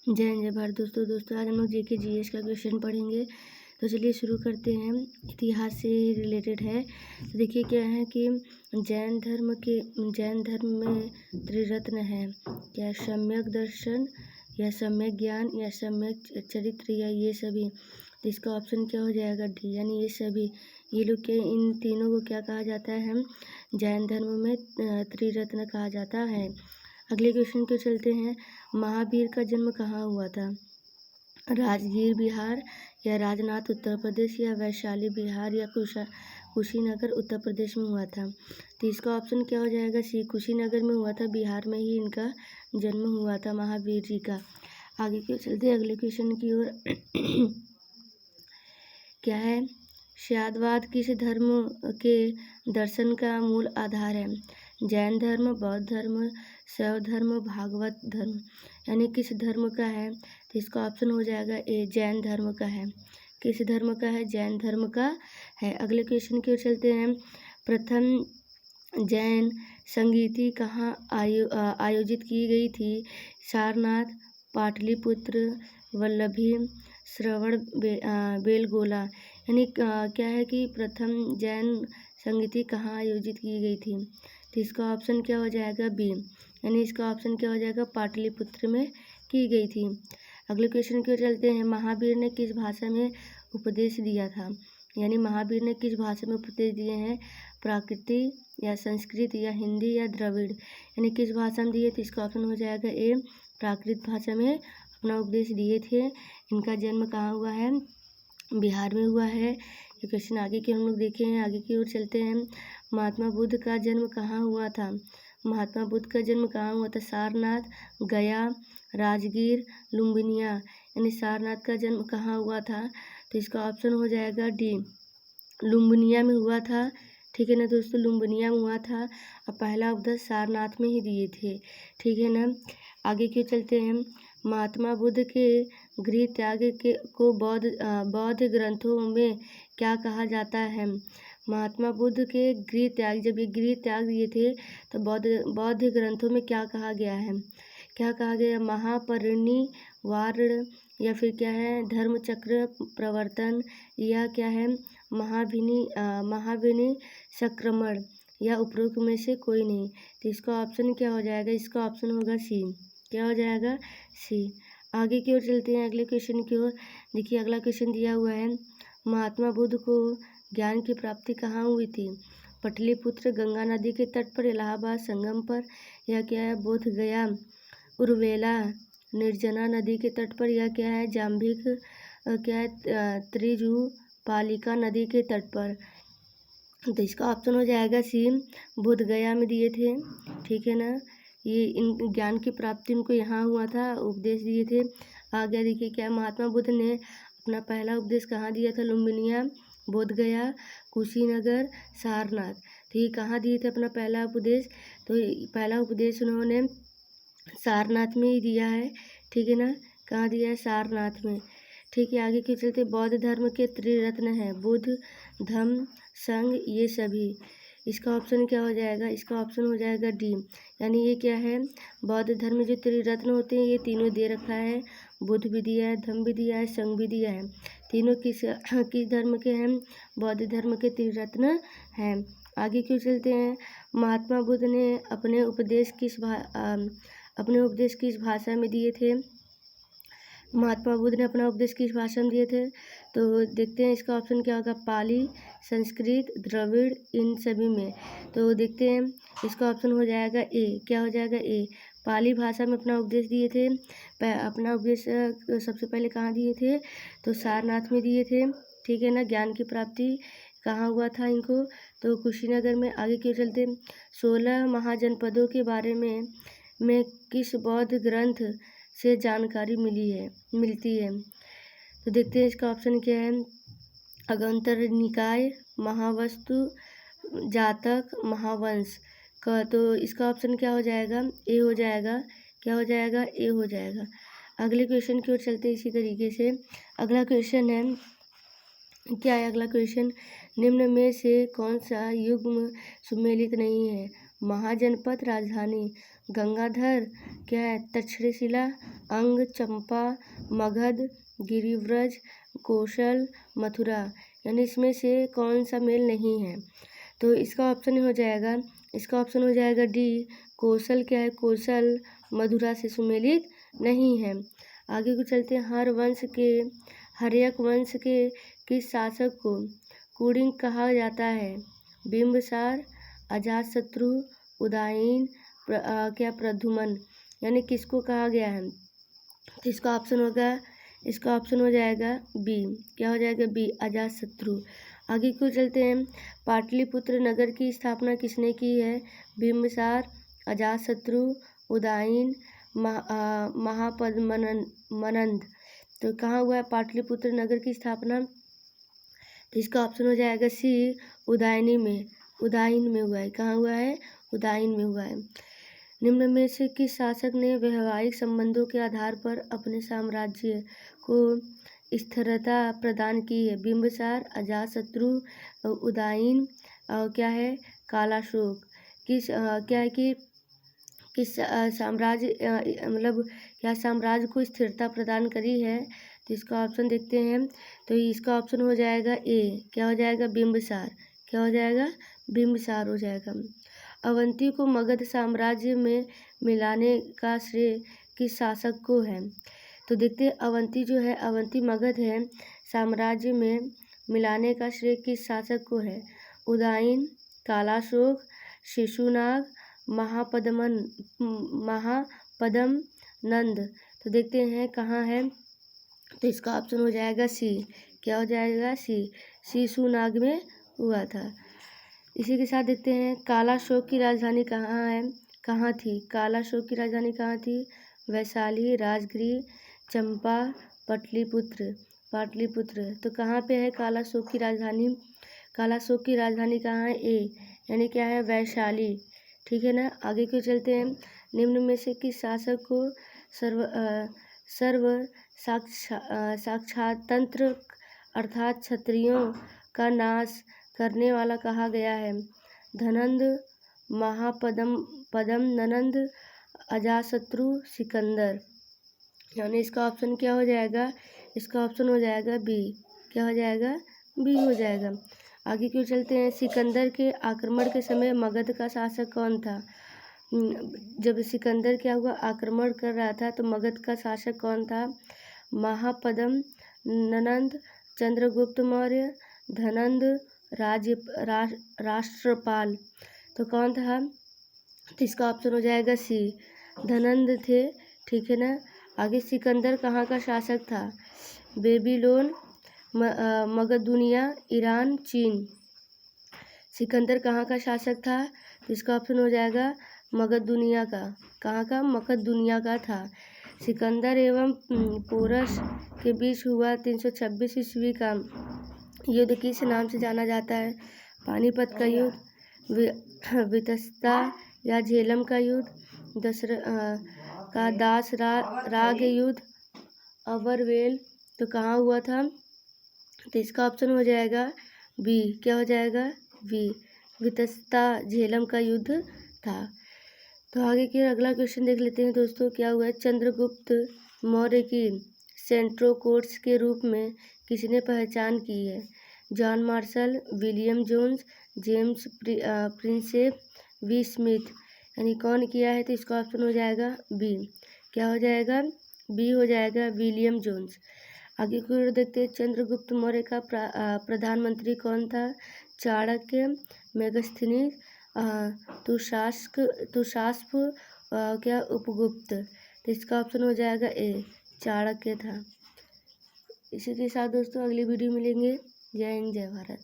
जय हिंद जय भारत। दोस्तों आज हम लोग जीके जीएस का क्वेश्चन पढ़ेंगे। तो चलिए शुरू करते हैं। इतिहास से रिलेटेड है। तो देखिए क्या है कि जैन धर्म में त्रिरत्न है। क्या सम्यक दर्शन या सम्यक ज्ञान या सम्यक चरित्र या ये सभी। तो इसका ऑप्शन क्या हो जाएगा? डी, यानी ये सभी। ये लोग के इन तीनों को क्या कहा जाता है? हम जैन धर्म में त्रिरत्न कहा जाता है। अगले क्वेश्चन पे चलते हैं। महावीर का जन्म कहाँ हुआ था? राजगीर बिहार या राजनाथ उत्तर प्रदेश या वैशाली बिहार या कुशीनगर उत्तर प्रदेश में हुआ था। तो इसका ऑप्शन क्या हो जाएगा? सी, कुशीनगर में हुआ था। बिहार में ही इनका जन्म हुआ था महावीर जी का। आगे क्यों चलते हैं अगले क्वेश्चन की ओर। क्या है? शादवाद किस धर्म के दर्शन का मूल आधार है? जैन धर्म, बौद्ध धर्म, शैव धर्म, भागवत धर्म, यानी किस धर्म का है? तो इसका ऑप्शन हो जाएगा ए, जैन धर्म का है। किस धर्म का है? जैन धर्म का है। अगले क्वेश्चन की ओर चलते हैं। प्रथम जैन संगीति कहाँ आयोजित की गई थी? सारनाथ, पाटलिपुत्र, वल्लभी, श्रवण बेलगोला। यानी क्या है कि प्रथम जैन संगीति कहाँ आयोजित की गई थी? तो इसका ऑप्शन क्या हो जाएगा? बी, यानी इसका ऑप्शन क्या हो जाएगा? पाटलिपुत्र में की गई थी। अगले क्वेश्चन की ओर चलते हैं। महावीर ने किस भाषा में उपदेश दिया था? यानी महावीर ने किस भाषा में उपदेश दिए हैं? प्राकृत या संस्कृत या हिंदी या द्रविड़, यानी किस भाषा में दिए? तो इसका ऑप्शन हो जाएगा ए, प्राकृत भाषा में अपना उपदेश दिए थे। इनका जन्म कहाँ हुआ है? बिहार में हुआ है। ये क्वेश्चन आगे के हम लोग देखे हैं। आगे की ओर चलते हैं। महात्मा बुद्ध का जन्म कहाँ हुआ था? महात्मा बुद्ध का जन्म कहाँ हुआ था? सारनाथ, गया, राजगीर, लुम्बिनिया, यानी सारनाथ का जन्म कहाँ हुआ था? तो इसका ऑप्शन हो जाएगा डी, लुम्बिनिया में हुआ था। ठीक है ना दोस्तों, लुम्बिनिया में हुआ था। और पहला उपदेश सारनाथ में ही दिए थे। ठीक है ना। आगे क्यों चलते हैं। महात्मा बुद्ध के गृह त्याग को बौद्ध ग्रंथों में क्या कहा जाता है? महात्मा बुद्ध के गृह त्याग, जब ये गृह त्याग दिए थे तो बौद्ध ग्रंथों में क्या कहा गया है? क्या कहा गया? महापरिनिर्वाण या फिर क्या है? धर्म चक्र प्रवर्तन या क्या है? महाविनी संक्रमण या उपरोक्त में से कोई नहीं। तो इसका ऑप्शन क्या हो जाएगा? इसका ऑप्शन होगा सी। क्या हो जाएगा? सी। आगे की ओर चलते हैं अगले क्वेश्चन की ओर। देखिए अगला क्वेश्चन दिया हुआ है। महात्मा बुद्ध को ज्ञान की प्राप्ति कहाँ हुई थी? पटलिपुत्र, गंगा नदी के तट पर, इलाहाबाद संगम पर, या क्या है? बोध गया, उर्वेला, निर्जना नदी के तट पर, या क्या है? जाम्बिक, क्या है? त्रिजुपालिका नदी के तट पर। तो इसका ऑप्शन हो जाएगा सी, बोध गया में दिए थे। ठीक है ना। ये इन ज्ञान की प्राप्ति इनको यहाँ हुआ था, उपदेश दिए थे। आगे देखिए क्या, महात्मा बुद्ध ने अपना पहला उपदेश कहाँ दिया था? लुम्बिनिया, बोध गया, कुशीनगर, सारनाथ। तो ये कहाँ दिए थे अपना पहला उपदेश? तो पहला उपदेश उन्होंने सारनाथ में ही दिया है। ठीक है ना। कहाँ दिया है? सारनाथ में। ठीक है। आगे क्यों चलते? बौद्ध धर्म के त्रिरत्न है, बुद्ध, धम्म, संघ, ये सभी। इसका ऑप्शन क्या हो जाएगा? इसका ऑप्शन हो जाएगा डी, यानी ये क्या है? बौद्ध धर्म में जो त्रिरत्न होते हैं ये तीनों दे रखा है। बुद्ध भी दिया है, धम्म भी दिया है, संघ भी दिया है। तीनों किस धर्म के हैं? बौद्ध धर्म के त्रिरत्न हैं। आगे क्यों चलते हैं। महात्मा बुद्ध ने अपने उपदेश किस भाषा में दिए थे? महात्मा बुद्ध ने अपना उपदेश किस भाषा में दिए थे? तो देखते हैं इसका ऑप्शन क्या होगा। पाली, संस्कृत, द्रविड़, इन सभी में। तो देखते हैं इसका ऑप्शन हो जाएगा ए। क्या हो जाएगा? ए, पाली भाषा में अपना उपदेश दिए थे। अपना उपदेश सबसे पहले कहाँ दिए थे? तो सारनाथ में दिए थे। ठीक है ना। ज्ञान की प्राप्ति कहाँ हुआ था इनको? तो कुशीनगर में। आगे क्यों चलते? 16 महाजनपदों के बारे में किस बौद्ध ग्रंथ से जानकारी मिलती है? तो देखते हैं इसका ऑप्शन क्या है। अगंतर निकाय, महावस्तु, जातक, महावंश का। तो इसका ऑप्शन क्या हो जाएगा? ए हो जाएगा। क्या हो जाएगा? ए हो जाएगा। अगले क्वेश्चन की ओर चलते हैं इसी तरीके से। अगला क्वेश्चन है, क्या है अगला क्वेश्चन? निम्न में से कौन सा युग्म सुमेलित नहीं है? महाजनपद राजधानी, गंगाधर क्या है तक्षशिला, अंग चंपा, मगध, गिरिव्रज, कौशल, मथुरा। यानी इसमें से कौन सा मेल नहीं है? तो इसका ऑप्शन हो जाएगा डी, कौशल क्या है कौशल मधुरा से सुमेलित नहीं है। आगे को चलते हैं। हर्यक वंश के किस शासक को कुडिंग कहा जाता है? बिंबिसार, अजातशत्रु, उदयन, प्रद्युम्न। यानी किसको कहा गया है? तो इसका ऑप्शन हो जाएगा बी। क्या हो जाएगा? बी, अजातशत्रु। आगे को चलते हैं। पाटलिपुत्र नगर की स्थापना किसने की है? बिंबिसार, अजातशत्रु, उदयन, महापद्मनंद। तो कहाँ हुआ है पाटलिपुत्र नगर की स्थापना? तो इसका ऑप्शन हो जाएगा सी, उदयन में हुआ है। कहाँ हुआ है? उदयन में हुआ है। निम्न में से किस शासक ने वैवाहिक संबंधों के आधार पर अपने साम्राज्य को स्थिरता प्रदान की है? बिंबिसार, अजातशत्रु, उदयन, क्या है कालाशोक। किस साम्राज्य मतलब क्या साम्राज्य को स्थिरता प्रदान करी है? तो इसका ऑप्शन देखते हैं। तो इसका ऑप्शन हो जाएगा ए। क्या हो जाएगा? बिंबिसार। क्या हो जाएगा? बिंबिसार हो जाएगा। अवंती को मगध साम्राज्य में मिलाने का श्रेय किस शासक को है? तो देखते हैं अवंती मगध है साम्राज्य में मिलाने का श्रेय किस शासक को है? उदयन, कालाशोक, शिशुनाग, महापद्मनंद। तो देखते हैं कहाँ है। तो इसका ऑप्शन हो जाएगा सी। क्या हो जाएगा? सी, शिशुनाग में हुआ था। इसी के साथ देखते हैं कालाशोक की राजधानी कहाँ थी? कालाशोक की राजधानी कहाँ थी? वैशाली, राजगृह, चंपा, पाटलिपुत्र। तो कहाँ पे है कालाशोक की राजधानी? कालाशोक की राजधानी कहाँ है? ए, यानी क्या है? वैशाली। ठीक है ना। आगे क्यों चलते हैं। निम्न में से किस शासक को सर्व साक्षातंत्र अर्थात क्षत्रियों का नाश करने वाला कहा गया है? धनंद, महापद्मनंद, अजातशत्रु, सिकंदर। यानी इसका ऑप्शन क्या हो जाएगा? इसका ऑप्शन हो जाएगा बी। क्या हो जाएगा? बी हो जाएगा। आगे क्यों चलते हैं। सिकंदर के आक्रमण के समय मगध का शासक कौन था? जब सिकंदर क्या हुआ आक्रमण कर रहा था तो मगध का शासक कौन था? महापद्मनंद, चंद्रगुप्त मौर्य, धनंद, राष्ट्रपाल। तो कौन था? तो इसका ऑप्शन हो जाएगा सी, धनंद थे। ठीक है ना। आगे सिकंदर कहाँ का शासक था? बेबीलोन, मगदुनिया, ईरान, चीन। सिकंदर कहाँ का शासक था? तो इसका ऑप्शन हो जाएगा मगदुनिया का। कहाँ का? मगदुनिया का था। सिकंदर एवं पोरस के बीच हुआ 326 ईस्वी का युद्ध किस नाम से जाना जाता है? पानीपत का युद्ध, वितस्ता या झेलम का युद्ध, राग युद्ध, अबरवेल। तो कहाँ हुआ था? तो इसका ऑप्शन हो जाएगा बी। क्या हो जाएगा? बी, वितस्ता झेलम का युद्ध था। तो आगे के अगला क्वेश्चन देख लेते हैं दोस्तों। क्या हुआ है? चंद्रगुप्त मौर्य की सेंट्रोकोट्स के रूप में किसने पहचान की है? John Marshall, William Jones, James Prinsep, V Smith. यानी कौन किया है? तो इसका ऑप्शन हो जाएगा बी। क्या हो जाएगा? बी हो जाएगा, विलियम जोन्स। आगे की ओर देखते हैं। चंद्रगुप्त मौर्य का प्रधानमंत्री कौन था? चाणक्य, मेगस्थनीज, तुषास्प, क्या उपगुप्त। तो इसका ऑप्शन हो जाएगा ए, चाणक्य था। इसी के साथ दोस्तों अगली वीडियो मिलेंगे। जय हिंद, जय भारत।